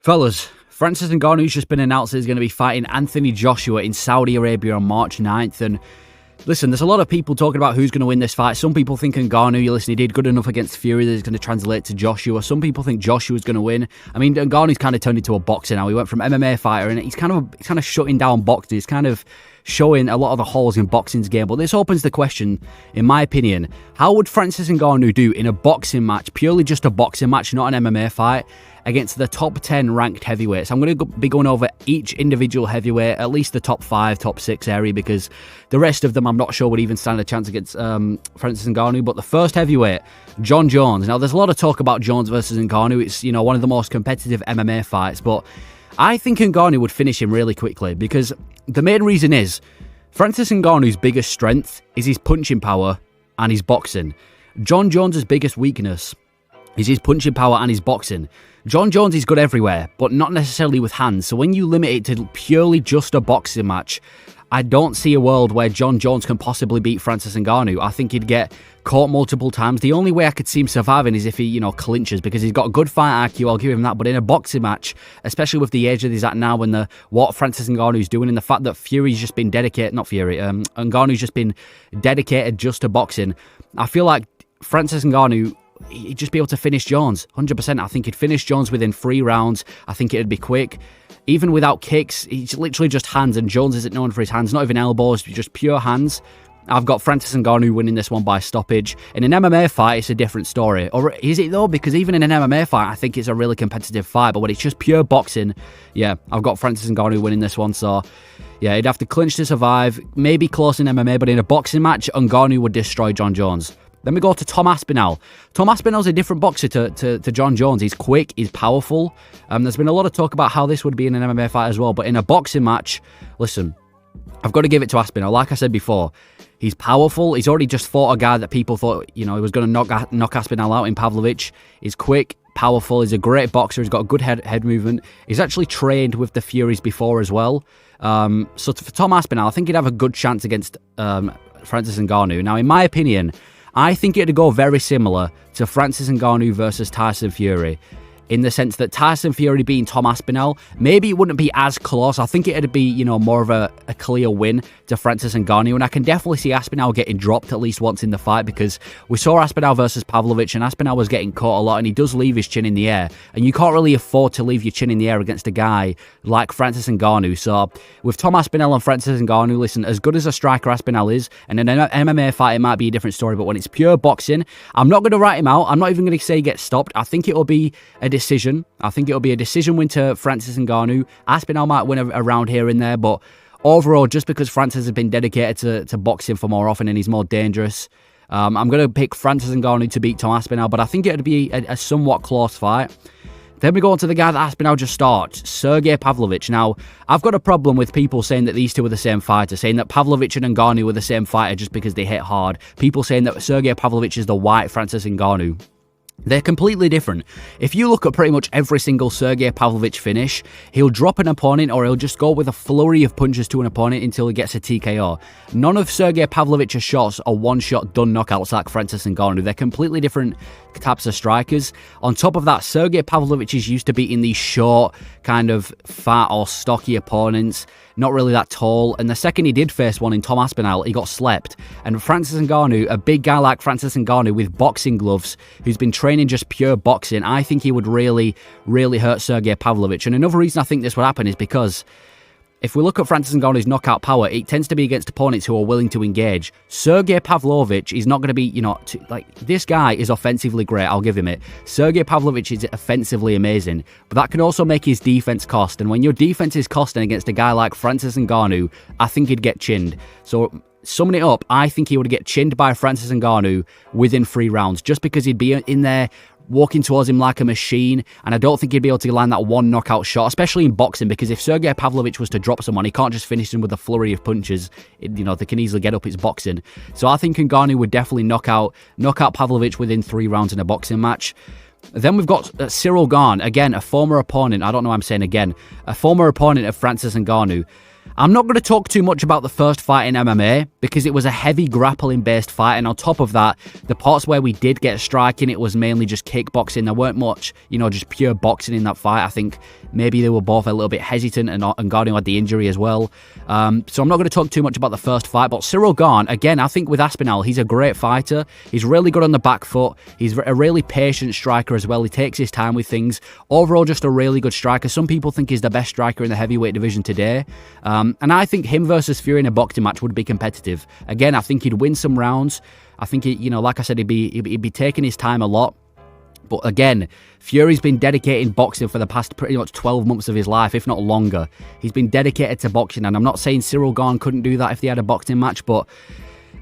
Fellas, Francis Ngannou's just been announced that he's going to be fighting Anthony Joshua in Saudi Arabia on March 9th. And listen, there's a lot of people talking about who's going to win this fight. Some people think Ngannou, he did good enough against Fury that he's going to translate to Joshua. Some people think Joshua's going to win. I mean, Ngannou's kind of turned into a boxer now. He went from MMA fighter and he's kind of shutting down boxing. He's kind of showing a lot of the holes in boxing's game. But this opens the question, in my opinion, how would Francis Ngannou do in a boxing match, purely just a boxing match, not an MMA fight, against the top 10 ranked heavyweights? I'm going to be going over each individual heavyweight, at least the top 5, top 6 area, because the rest of them I'm not sure would even stand a chance against Francis Ngannou. But the first heavyweight, Jon Jones. Now, there's a lot of talk about Jones versus Ngannou. It's, one of the most competitive MMA fights, but I think Ngannou would finish him really quickly, because the main reason is Francis Ngannou's biggest strength is his punching power and his boxing. Jon Jones' biggest weakness is his punching power and his boxing. Jon Jones is good everywhere, but not necessarily with hands. So when you limit it to purely just a boxing match, I don't see a world where Jon Jones can possibly beat Francis Ngannou. I think he'd get caught multiple times. The only way I could see him surviving is if he, clinches, because he's got good fight IQ, I'll give him that. But in a boxing match, especially with the age that he's at now and what Francis Ngannou's doing, and the fact that Nganou's just been dedicated just to boxing, I feel like Francis Ngannou, he'd just be able to finish Jones, 100%. I think he'd finish Jones within 3 rounds. I think it'd be quick. Even without kicks, he's literally just hands, and Jones isn't known for his hands, not even elbows, just pure hands. I've got Francis Ngannou winning this one by stoppage. In an MMA fight, it's a different story. Or is it though? Because even in an MMA fight, I think it's a really competitive fight. But when it's just pure boxing, yeah, I've got Francis Ngannou winning this one. So, yeah, he'd have to clinch to survive. Maybe close in MMA, but in a boxing match, Ngannou would destroy Jon Jones. Then we go to Tom Aspinall. Tom Aspinall's a different boxer to Jon Jones. He's quick, he's powerful. There's been a lot of talk about how this would be in an MMA fight as well. But in a boxing match, listen, I've got to give it to Aspinall. Like I said before, he's powerful. He's already just fought a guy that people thought, he was going to knock Aspinall out in Pavlovich. He's quick, powerful. He's a great boxer. He's got a good head movement. He's actually trained with the Furies before as well. So for Tom Aspinall, I think he'd have a good chance against Francis Ngannou. Now, in my opinion, I think it'd go very similar to Francis Ngannou versus Tyson Fury, in the sense that Tyson Fury beating Tom Aspinall, maybe it wouldn't be as close. I think it'd be, more of a clear win to Francis Ngannou, and I can definitely see Aspinall getting dropped at least once in the fight, because we saw Aspinall versus Pavlovich, and Aspinall was getting caught a lot, and he does leave his chin in the air, and you can't really afford to leave your chin in the air against a guy like Francis Ngannou. So with Tom Aspinall and Francis Ngannou, listen, as good as a striker Aspinall is, and in an MMA fight it might be a different story, but when it's pure boxing, I'm not going to write him out. I'm not even going to say he gets stopped. I think it'll be a decision. I think it'll be a decision win to Francis Ngannou. Aspinall might win a round here and there, but overall, just because Francis has been dedicated to boxing for more often and he's more dangerous, I'm going to pick Francis Ngannou to beat Tom Aspinall, but I think it'd be a somewhat close fight. Then we go on to the guy that Aspinall just starts, Sergey Pavlovich. Now, I've got a problem with people saying that these two are the same fighter, saying that Pavlovich and Ngannou were the same fighter just because they hit hard. People saying that Sergey Pavlovich is the white Francis Ngannou. They're completely different. If you look at pretty much every single Sergey Pavlovich finish, he'll drop an opponent or he'll just go with a flurry of punches to an opponent until he gets a TKO. None of Sergey Pavlovich's shots are one-shot done knockouts like Francis Ngannou. They're completely different types of strikers. On top of that, Sergey Pavlovich is used to beating these short, kind of fat or stocky opponents, not really that tall, and the second he did face one in Tom Aspinall, he got slept. And Francis Ngannou, a big guy like Francis Ngannou with boxing gloves, who's been training just pure boxing, I think he would really, really hurt Sergey Pavlovich. And another reason I think this would happen is because if we look at Francis Ngannou's knockout power, it tends to be against opponents who are willing to engage. Sergey Pavlovich is not going to be, this guy is offensively great, I'll give him it. Sergey Pavlovich is offensively amazing, but that can also make his defense cost. And when your defense is costing against a guy like Francis Ngannou, I think he'd get chinned. So, summing it up, I think he would get chinned by Francis Ngannou within 3 rounds, just because he'd be in there walking towards him like a machine, and I don't think he'd be able to land that one knockout shot, especially in boxing, because if Sergey Pavlovich was to drop someone, he can't just finish him with a flurry of punches. They can easily get up. It's boxing. So I think Ngannou would definitely knock out Pavlovich within 3 rounds in a boxing match. Then we've got Cyril Gane, again, a former opponent. I don't know why I'm saying again. A former opponent of Francis Ngannou. I'm not going to talk too much about the first fight in MMA because it was a heavy grappling-based fight, and on top of that, the parts where we did get striking, it was mainly just kickboxing. There weren't much, just pure boxing in that fight. I think maybe they were both a little bit hesitant, and Ngannou had the injury as well. So I'm not going to talk too much about the first fight, but Ciryl Gane, again, I think with Aspinall, he's a great fighter. He's really good on the back foot. He's a really patient striker as well. He takes his time with things. Overall, just a really good striker. Some people think he's the best striker in the heavyweight division today. And I think him versus Fury in a boxing match would be competitive. Again, I think he'd win some rounds. I think, like I said, he'd be taking his time a lot. But again, Fury's been dedicating boxing for the past pretty much 12 months of his life, if not longer. He's been dedicated to boxing, and I'm not saying Ciryl Gane couldn't do that if they had a boxing match, but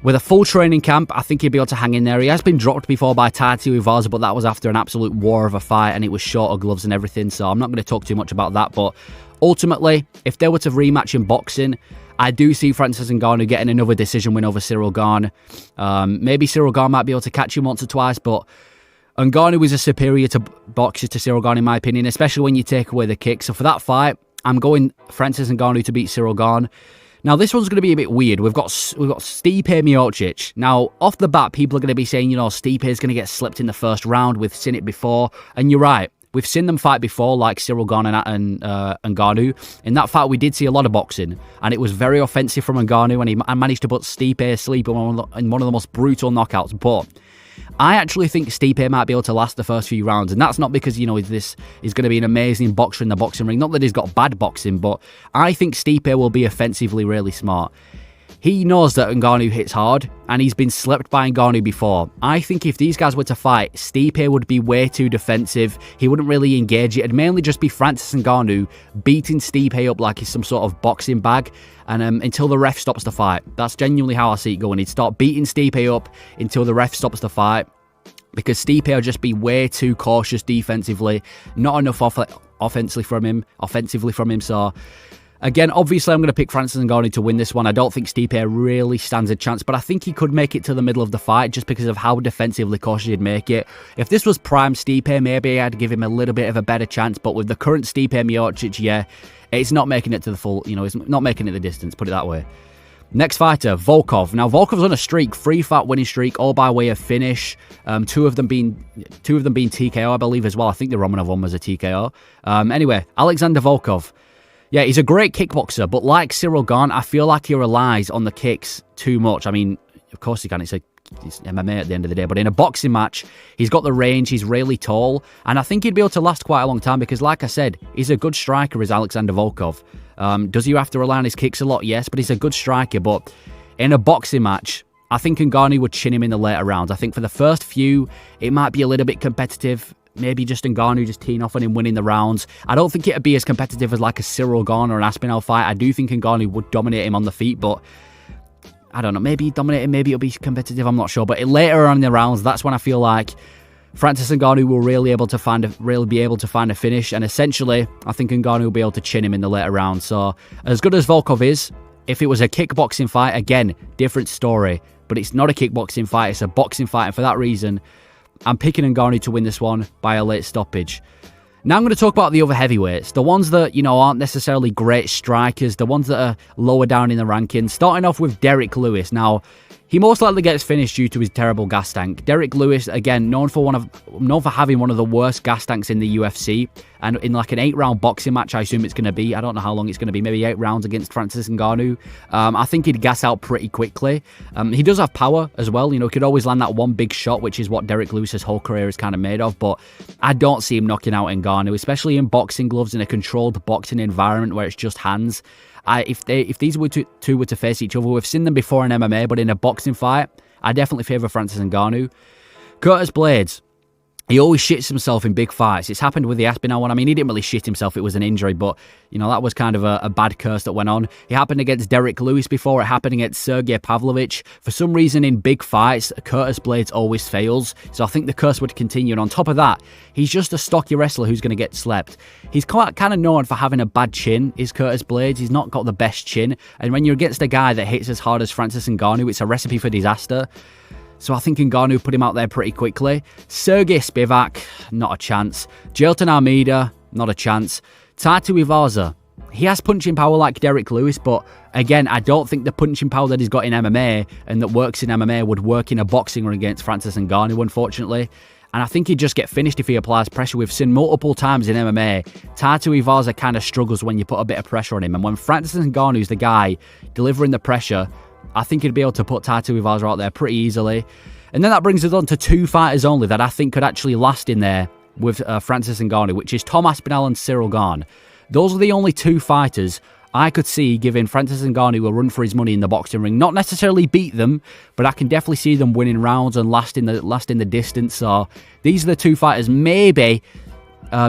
with a full training camp, I think he'd be able to hang in there. He has been dropped before by Taito Ivaza, but that was after an absolute war of a fight, and it was shorter gloves and everything, so I'm not going to talk too much about that. But ultimately, if they were to rematch in boxing, I do see Francis Ngannou getting another decision win over Ciryl Gane. Maybe Ciryl Gane might be able to catch him once or twice, but Ngannou is a superior to boxer to Ciryl Gane in my opinion, especially when you take away the kick. So for that fight, I'm going Francis Ngannou to beat Ciryl Gane. Now, this one's going to be a bit weird. We've got Stipe Miocic. Now, off the bat, people are going to be saying, Stipe is going to get slipped in the first round. We've seen it before. And you're right. We've seen them fight before, like Ciryl Gane and Ngannou. In that fight, we did see a lot of boxing. And it was very offensive from Ngannou. And he managed to put Stipe asleep in one of the most brutal knockouts. But I actually think Stipe might be able to last the first few rounds, and that's not because, he's going to be an amazing boxer in the boxing ring. Not that he's got bad boxing, but I think Stipe will be offensively really smart. He knows that Ngannou hits hard, and he's been slept by Ngannou before. I think if these guys were to fight, Stipe would be way too defensive. He wouldn't really engage it. It'd mainly just be Francis Ngannou beating Stipe up like he's some sort of boxing bag, and until the ref stops the fight. That's genuinely how I see it going. He'd start beating Stipe up until the ref stops the fight, because Stipe will just be way too cautious defensively. Not enough offensively from him. So again, obviously, I'm going to pick Francis Ngannou to win this one. I don't think Stipe really stands a chance, but I think he could make it to the middle of the fight just because of how defensively cautious he'd make it. If this was prime Stipe, maybe I'd give him a little bit of a better chance, but with the current Stipe Miocic, it's not making it to the full, it's not making it the distance, put it that way. Next fighter, Volkov. Now, Volkov's on a streak, 3-fight winning streak, all by way of finish. Two of them being TKO, I believe, as well. I think the Romanov one was a TKO. Anyway, Alexander Volkov. Yeah, he's a great kickboxer, but like Ciryl Gane, I feel like he relies on the kicks too much. I mean, of course he can. It's MMA at the end of the day, but in a boxing match, he's got the range, he's really tall, and I think he'd be able to last quite a long time because, like I said, he's a good striker, is Alexander Volkov. Does he have to rely on his kicks a lot? Yes, but he's a good striker. But in a boxing match, I think Ngannou would chin him in the later rounds. I think for the first few, it might be a little bit competitive. Maybe just Ngannou just teeing off on him winning the rounds. I don't think it'd be as competitive as like a Ciryl Gane or an Aspinall fight. I do think Ngannou would dominate him on the feet, but I don't know. Maybe he'd dominate him, maybe it'll be competitive, I'm not sure. But later on in the rounds, that's when I feel like Francis Ngannou will really be able to find a finish, and essentially, I think Ngannou will be able to chin him in the later rounds. So, as good as Volkov is, if it was a kickboxing fight, again, different story. But it's not a kickboxing fight, it's a boxing fight, and for that reason, I'm picking Ngannou to win this one by a late stoppage. Now I'm going to talk about the other heavyweights, the ones that, aren't necessarily great strikers, the ones that are lower down in the rankings, starting off with Derrick Lewis. Now, he most likely gets finished due to his terrible gas tank. Derrick Lewis, again, known for having one of the worst gas tanks in the UFC, and in like an 8-round boxing match, I assume it's going to be. I don't know how long it's going to be, maybe 8 rounds against Francis Ngannou. I think he'd gas out pretty quickly. He does have power as well. He could always land that one big shot, which is what Derrick Lewis's whole career is kind of made of. But I don't see him knocking out Ngannou, especially in boxing gloves in a controlled boxing environment where it's just hands. If these two were to face each other, we've seen them before in MMA, but in a boxing fight, I definitely favour Francis Ngannou. Curtis Blades, he always shits himself in big fights. It's happened with the Aspinall one. I mean, he didn't really shit himself. It was an injury, but, that was kind of a bad curse that went on. It happened against Derrick Lewis before. It happened against Sergey Pavlov. For some reason, in big fights, Curtis Blades always fails. So I think the curse would continue. And on top of that, he's just a stocky wrestler who's going to get slept. He's kind of known for having a bad chin, is Curtis Blades. He's not got the best chin. And when you're against a guy that hits as hard as Francis Ngannou, it's a recipe for disaster. So I think Ngannou put him out there pretty quickly. Sergey Spivak, not a chance. Jailton Almeida, not a chance. Taito Ivaza, He has punching power like Derek Lewis, but again, I don't think the punching power that he's got in MMA and that works in MMA would work in a boxing ring against Francis Ngannou, unfortunately. And I think he'd just get finished if he applies pressure. We've seen multiple times in MMA, Taito Ivaza kind of struggles when you put a bit of pressure on him. And when Francis Ngannou's the guy delivering the pressure, I think he'd be able to put Taito Ivaza out there pretty easily. And then that brings us on to 2 fighters only that I think could actually last in there with Francis Ngannou, which is Tom Aspinall and Cyril Gane. Those are the only 2 fighters I could see giving Francis Ngannou a run for his money in the boxing ring. Not necessarily beat them, but I can definitely see them winning rounds and lasting the distance. So these are the 2 fighters. Maybe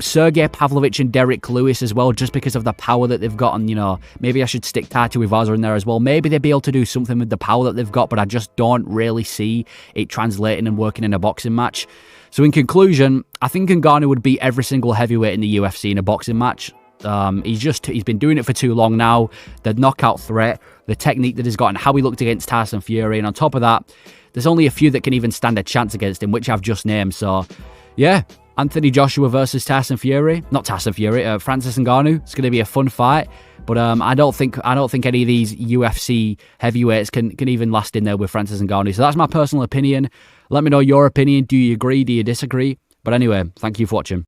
Sergey Pavlovich and Derek Lewis as well, just because of the power that they've got. And, you know, maybe I should stick Taito Ivaza in there as well. Maybe they'd be able to do something with the power that they've got, but I just don't really see it translating and working in a boxing match. So in conclusion, I think Ngannou would beat every single heavyweight in the UFC in a boxing match. He's been doing it for too long now. The knockout threat, the technique that he's got, and how he looked against Tyson Fury. And on top of that, there's only a few that can even stand a chance against him, which I've just named. So, yeah, Anthony Joshua versus Tyson Fury. Not Tyson Fury, Francis Ngannou. It's going to be a fun fight. But I don't think any of these UFC heavyweights can even last in there with Francis Ngannou. So that's my personal opinion. Let me know your opinion. Do you agree? Do you disagree? But anyway, thank you for watching.